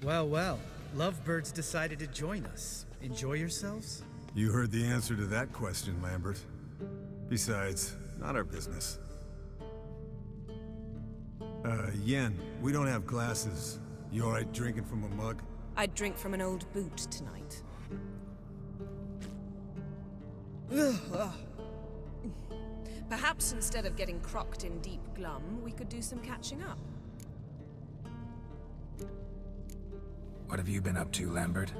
Well, well. Lovebirds decided to join us. Enjoy yourselves? You heard the answer to that question, Lambert. Besides, not our business. Yen, we don't have glasses. You alright drinking from a mug? I'd drink from an old boot tonight. Perhaps instead of getting crocked in deep glum, we could do some catching up. What have you been up to, Lambert?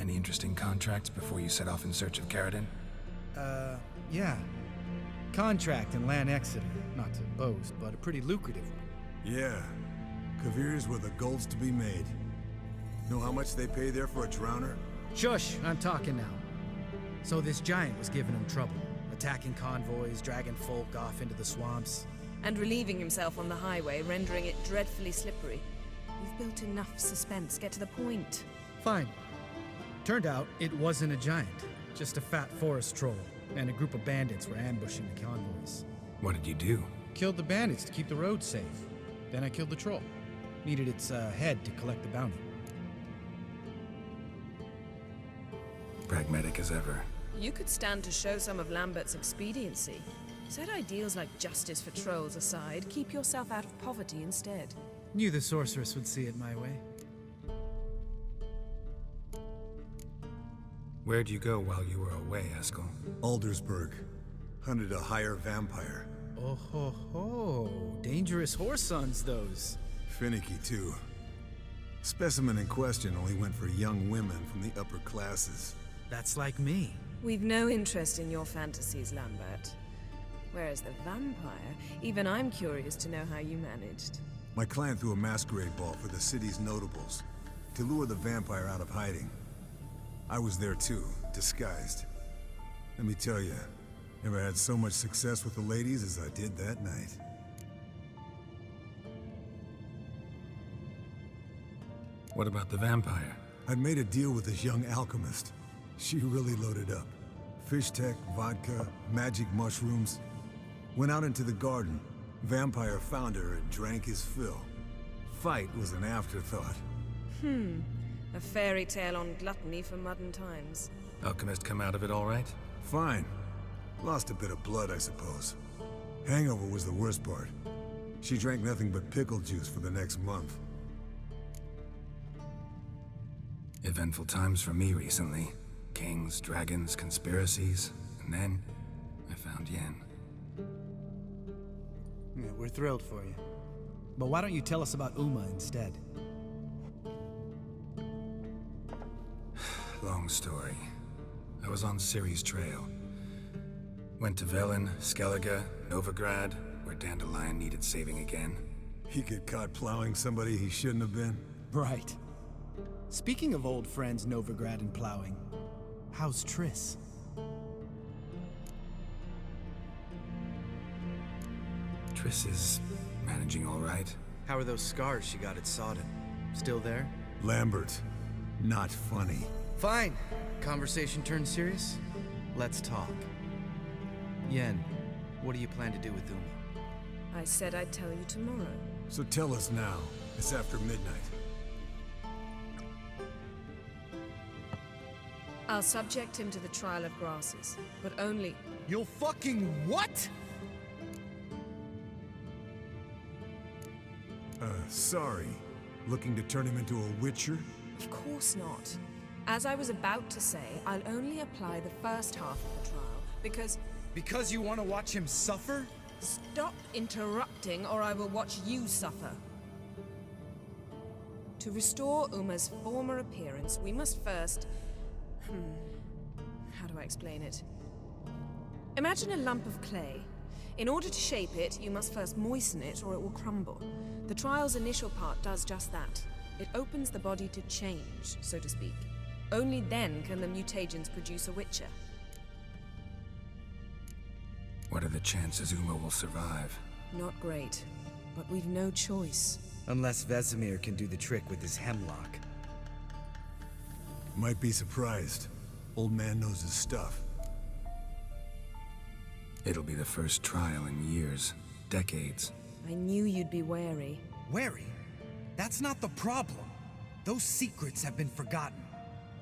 Any interesting contracts before you set off in search of Caridin? Yeah. Contract in Lan Exeter. Not to boast, but a pretty lucrative one. Yeah. Kavir's where the gold's to be made. Know how much they pay there for a drowner? Shush, I'm talking now. So this giant was giving him trouble. Attacking convoys, dragging folk off into the swamps. And relieving himself on the highway, rendering it dreadfully slippery. You've built enough suspense. Get to the point. Fine. Turned out it wasn't a giant. Just a fat forest troll. And a group of bandits were ambushing the convoys. What did you do? Killed the bandits to keep the roads safe. Then I killed the troll. Needed its head to collect the bounty. Pragmatic as ever. You could stand to show some of Lambert's expediency. Set ideals like justice for trolls aside, keep yourself out of poverty instead. Knew the sorceress would see it my way. Where'd you go while you were away, Eskel? Aldersburg. Hunted a higher vampire. Oh ho ho. Dangerous horse sons, those. Finicky, too. Specimen in question only went for young women from the upper classes. That's like me. We've no interest in your fantasies, Lambert. Whereas the vampire, even I'm curious to know how you managed. My client threw a masquerade ball for the city's notables to lure the vampire out of hiding. I was there too, disguised. Let me tell you, never had so much success with the ladies as I did that night. What about the vampire? I'd made a deal with this young alchemist. She really loaded up. Fish tech, vodka, magic mushrooms. Went out into the garden. Vampire found her and drank his fill. Fight was an afterthought. A fairy tale on gluttony for modern times. Alchemist come out of it all right? Fine. Lost a bit of blood, I suppose. Hangover was the worst part. She drank nothing but pickle juice for the next month. Eventful times for me recently. Kings, dragons, conspiracies, and then I found Yen. Yeah, we're thrilled for you. But why don't you tell us about Uma instead? Long story. I was on Ciri's trail. Went to Velen, Skellige, Novigrad, where Dandelion needed saving again. He get caught plowing somebody he shouldn't have been. Right. Speaking of old friends Novigrad and plowing, how's Triss? Triss is managing all right. How are those scars she got at Sodden? Still there? Lambert, not funny. Fine. Conversation turned serious? Let's talk. Yen, what do you plan to do with Uma? I said I'd tell you tomorrow. So tell us now. It's after midnight. I'll subject him to the trial of grasses, but only... You'll fucking what? Sorry. Looking to turn him into a witcher? Of course not. As I was about to say, I'll only apply the first half of the trial, because... Because you want to watch him suffer? Stop interrupting, or I will watch you suffer. To restore Uma's former appearance, we must first... How do I explain it? Imagine a lump of clay. In order to shape it, you must first moisten it, or it will crumble. The trial's initial part does just that. It opens the body to change, so to speak. Only then can the mutagens produce a witcher. What are the chances Uma will survive? Not great, but we've no choice. Unless Vesemir can do the trick with his hemlock. Might be surprised. Old man knows his stuff. It'll be the first trial in years, decades. I knew you'd be wary. Wary? That's not the problem. Those secrets have been forgotten,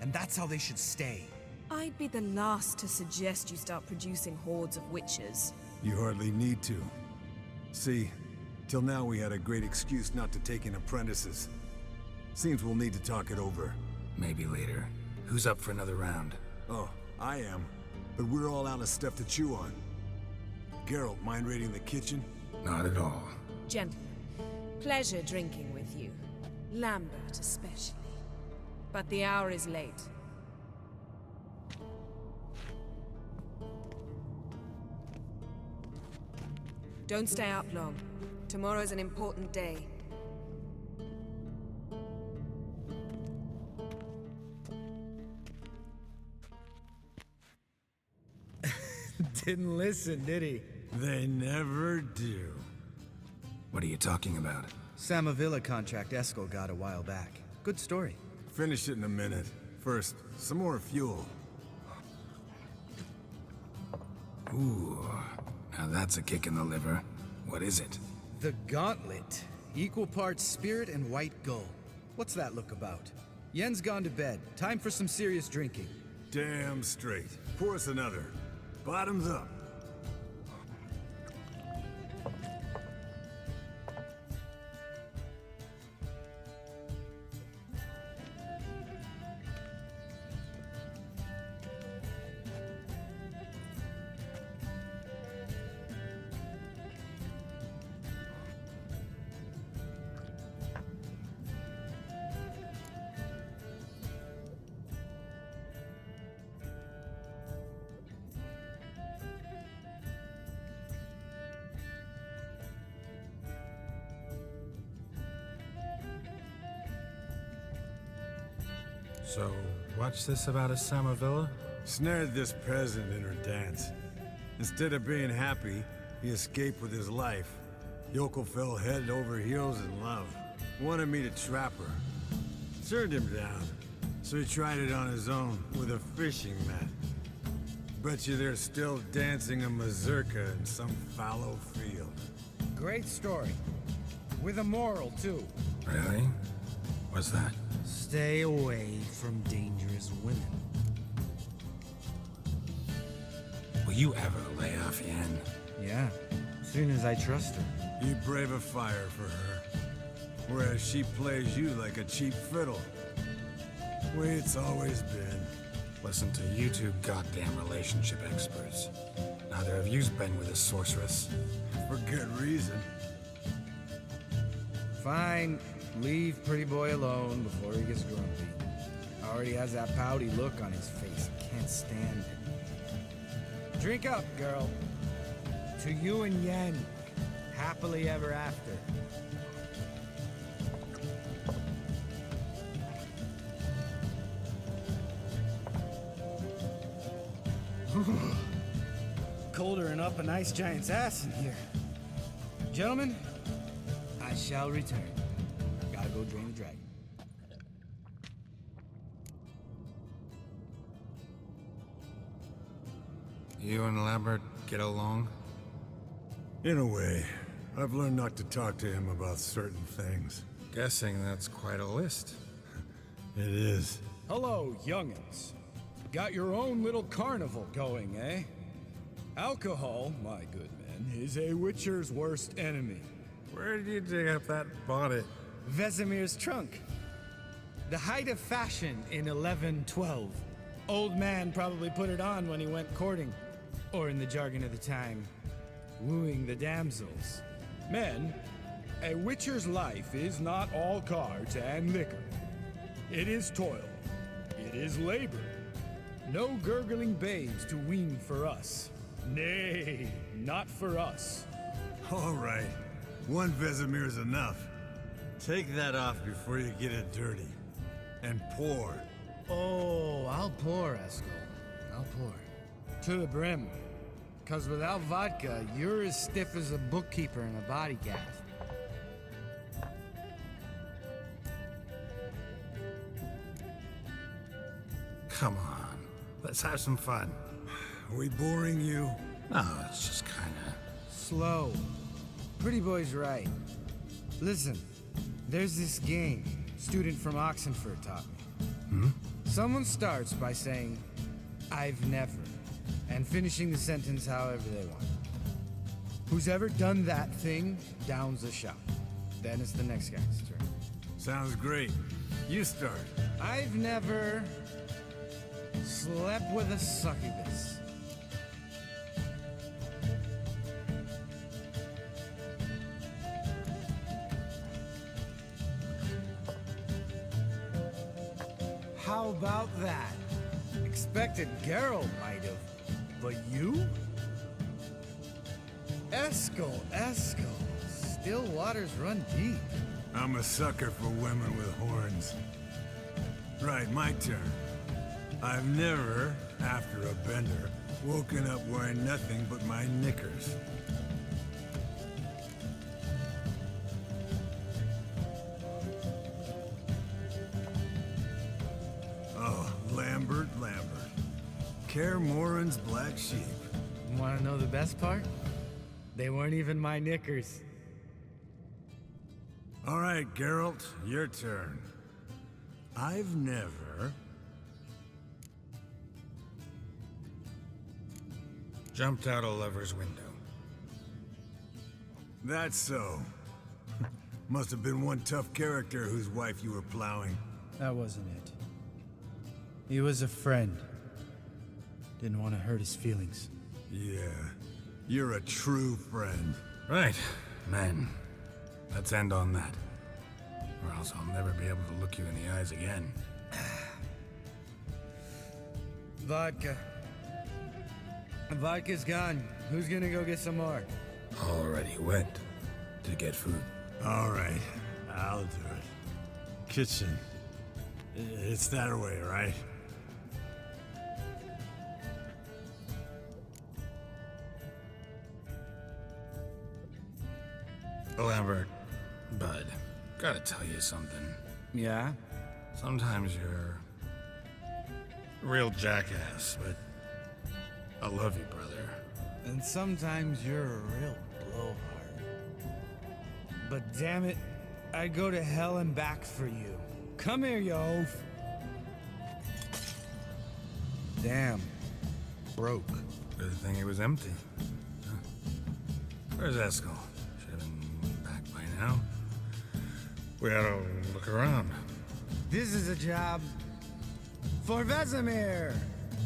and that's how they should stay. I'd be the last to suggest you start producing hordes of witches. You hardly need to. See, till now we had a great excuse not to take in apprentices. Seems we'll need to talk it over. Maybe later. Who's up for another round? Oh, I am. But we're all out of stuff to chew on. Geralt, mind raiding the kitchen? Not at all. Gentlemen, pleasure drinking with you. Lambert especially. But the hour is late. Don't stay up long. Tomorrow's an important day. Didn't listen, did he? They never do. What are you talking about? Samavilla contract Eskel got a while back. Good story. Finish it in a minute. First, some more fuel. Ooh, now that's a kick in the liver. What is it? The Gauntlet. Equal parts spirit and white gull. What's that look about? Yen's gone to bed. Time for some serious drinking. Damn straight. Pour us another. Bottoms up. So, what's this about a Samavilla? Snared this peasant in her dance. Instead of being happy, he escaped with his life. Yoko fell head over heels in love. Wanted me to trap her. Turned him down. So he tried it on his own with a fishing mat. Bet you they're still dancing a mazurka in some fallow field. Great story. With a moral, too. Really? What's that? Stay away from dangerous women. Will you ever lay off Yen? Yeah, soon as I trust her. You brave a fire for her. Whereas she plays you like a cheap fiddle. Way it's always been. Listen to you two goddamn relationship experts. Neither of you's been with a sorceress. For good reason. Fine. Leave Pretty Boy alone before he gets grumpy. Already has that pouty look on his face. Can't stand it. Drink up, girl. To you and Yen. Happily ever after. Colder than up a nice giant's ass in here. Gentlemen, I shall return. Gotta go drain the dragon. You and Lambert get along? In a way. I've learned not to talk to him about certain things. Guessing that's quite a list. It is. Hello, young'uns. Got your own little carnival going, eh? Alcohol, my good men, is a witcher's worst enemy. Where did you dig up that bonnet? Vesemir's trunk. The height of fashion in 1112. Old man probably put it on when he went courting. Or in the jargon of the time, wooing the damsels. Men, a witcher's life is not all cards and liquor. It is toil. It is labor. No gurgling babes to wean for us. Nay, not for us. All right. One Vesemir's enough. Take that off before you get it dirty. And pour. Oh, I'll pour, Eskel. I'll pour. To the brim. 'Cause without vodka, you're as stiff as a bookkeeper in a body gaff. Come on, let's have some fun. Are we boring you? No, it's just kinda... Slow. Pretty Boy's right. Listen, there's this game. student from Oxenford taught me. Someone starts by saying, I've never, and finishing the sentence however they want. Who's ever done that thing downs a shot. Then it's the next guy's turn. Sounds great. You start. I've never slept with a succubus. How about that? Expected Geralt might have, but you? Eskel. Still waters run deep. I'm a sucker for women with horns. Right, my turn. I've never, after a bender, woken up wearing nothing but my knickers. Oh, Lambert. Kaer Morhen's black sheep. Want to know the best part? They weren't even my knickers. All right, Geralt, your turn. I've never... Jumped out a lover's window. That's so. Must have been one tough character whose wife you were plowing. That wasn't it. He was a friend. Didn't want to hurt his feelings. Yeah, you're a true friend. Right, men. Let's end on that. Or else I'll never be able to look you in the eyes again. Vodka. Vodka's gone. Who's gonna go get some more? Already went to get food. All right, I'll do it. Kitchen. It's that way, right? Lambert, bud, gotta tell you something. Yeah? Sometimes you're a real jackass, but I love you, brother. And sometimes you're a real blowhard. But damn it, I'd go to hell and back for you. Come here, you oaf. Damn. Broke. Good thing it was empty. Huh. Where's Eskel? Should have been back by now. We ought to look around. This is a job for Vesemir.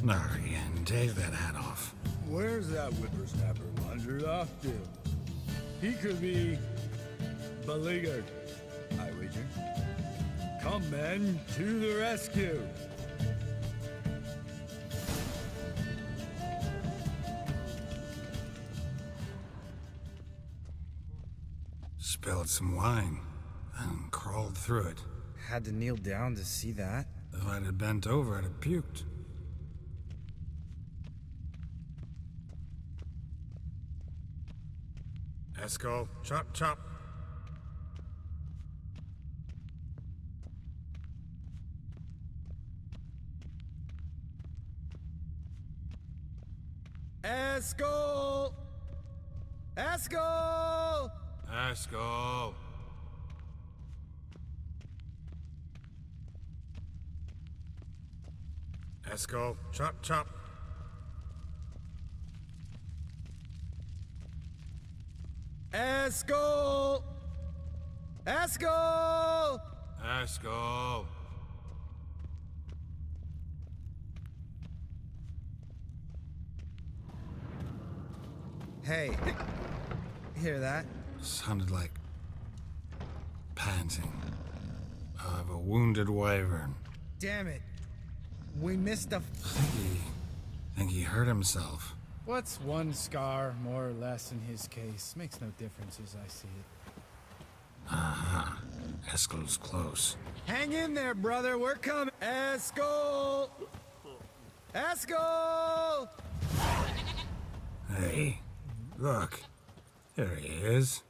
Not again. Take that hat off. Where's that whippersnapper wandered off to? He could be beleaguered, I wager. Come, men, to the rescue. Spilled some wine and crawled through it. Had to kneel down to see that. If I'd have bent over, I'd have puked. Eskel, chop, chop. Eskel! Eskel! Eskel. Eskel, chop, chop. Eskel! Eskel! Eskel. Hey, hear that? Sounded like panting of a wounded wyvern. Damn it. We missed a... Think he hurt himself. What's one scar, more or less, in his case? Makes no difference as I see it. Aha. Eskel's close. Hang in there, brother. We're coming. Eskel! Eskel! Hey, look. There he is.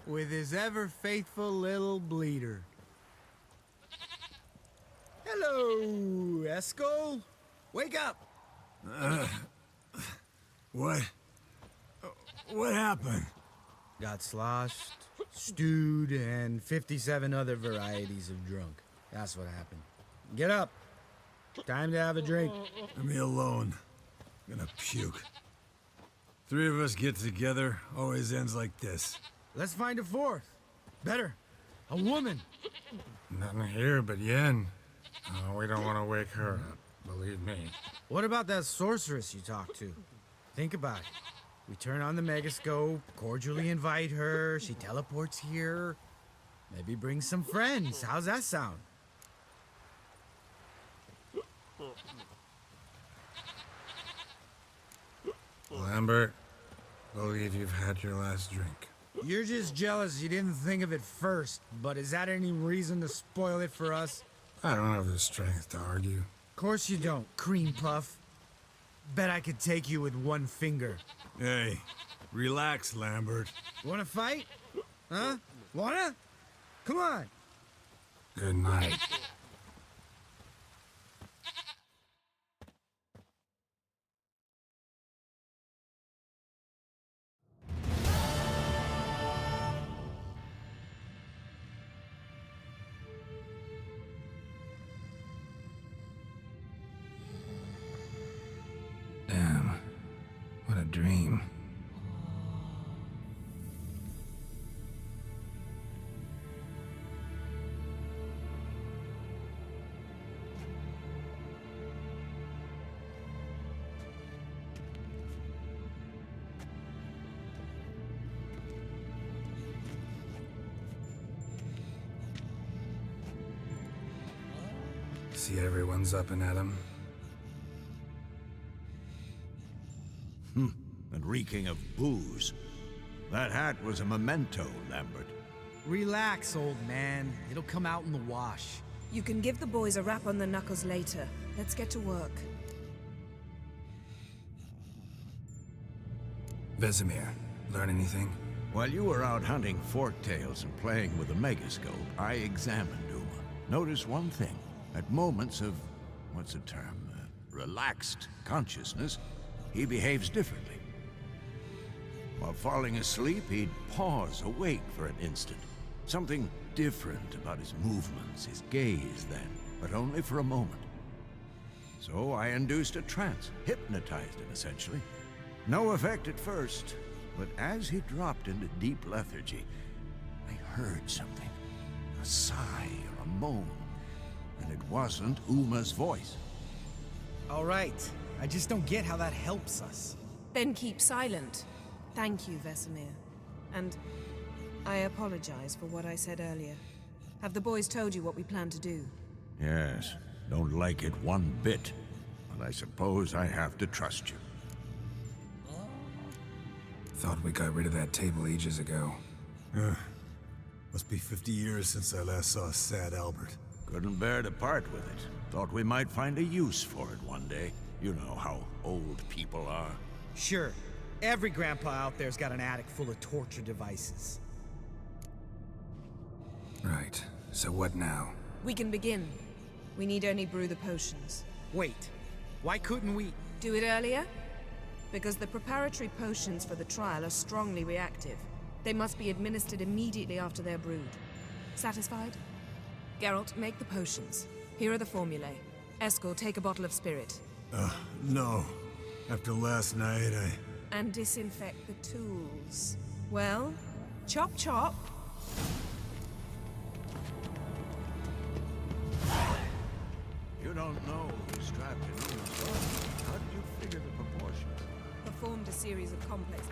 With his ever faithful little bleeder. Hello, Eskel. Wake up. What? What happened? Got sloshed, stewed, and 57 other varieties of drunk. That's what happened. Get up. Time to have a drink. Leave me alone. I'm gonna puke. Three of us get together, always ends like this. Let's find a fourth. Better. A woman. Nothing here but Yen. Oh, we don't want to wake her up, believe me. What about that sorceress you talked to? Think about it. We turn on the megascope, cordially invite her, she teleports here. Maybe bring some friends. How's that sound? Lambert, believe you've had your last drink. You're just jealous you didn't think of it first, but is that any reason to spoil it for us? I don't have the strength to argue. Of course you don't, cream puff. Bet I could take you with one finger. Hey, relax, Lambert. Wanna fight? Huh? Wanna? Come on. Good night. Damn. What a dream. See everyone's up and at 'em. And reeking of booze. That hat was a memento, Lambert. Relax, old man. It'll come out in the wash. You can give the boys a rap on the knuckles later. Let's get to work. Vesemir, learn anything? While you were out hunting forktails and playing with the megascope, I examined Uma. Notice one thing. At moments of, what's the term, relaxed consciousness, he behaves differently. While falling asleep, he'd pause awake for an instant. Something different about his movements, his gaze then, but only for a moment. So I induced a trance, hypnotized him essentially. No effect at first, but as he dropped into deep lethargy, I heard something. A sigh or a moan. And it wasn't Uma's voice. All right. I just don't get how that helps us. Then keep silent. Thank you, Vesemir. And I apologize for what I said earlier. Have the boys told you what we plan to do? Yes, don't like it one bit. But I suppose I have to trust you. Thought we got rid of that table ages ago. Must be 50 years since I last saw sad Albert. Couldn't bear to part with it. Thought we might find a use for it one day. You know how old people are. Sure. Every grandpa out there's got an attic full of torture devices. Right. So what now? We can begin. We need only brew the potions. Wait. Why couldn't we? Do it earlier? Because the preparatory potions for the trial are strongly reactive. They must be administered immediately after they're brewed. Satisfied? Geralt, make the potions. Here are the formulae. Eskel, take a bottle of spirit. No. After last night, And disinfect the tools. Well, chop chop. You don't know who strapped in Uma's body. How did you figure the proportions? Performed a series of complex...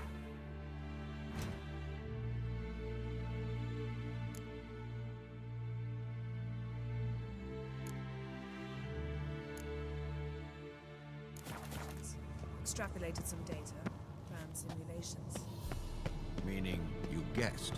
extrapolated some data, ran simulations. Meaning you guessed.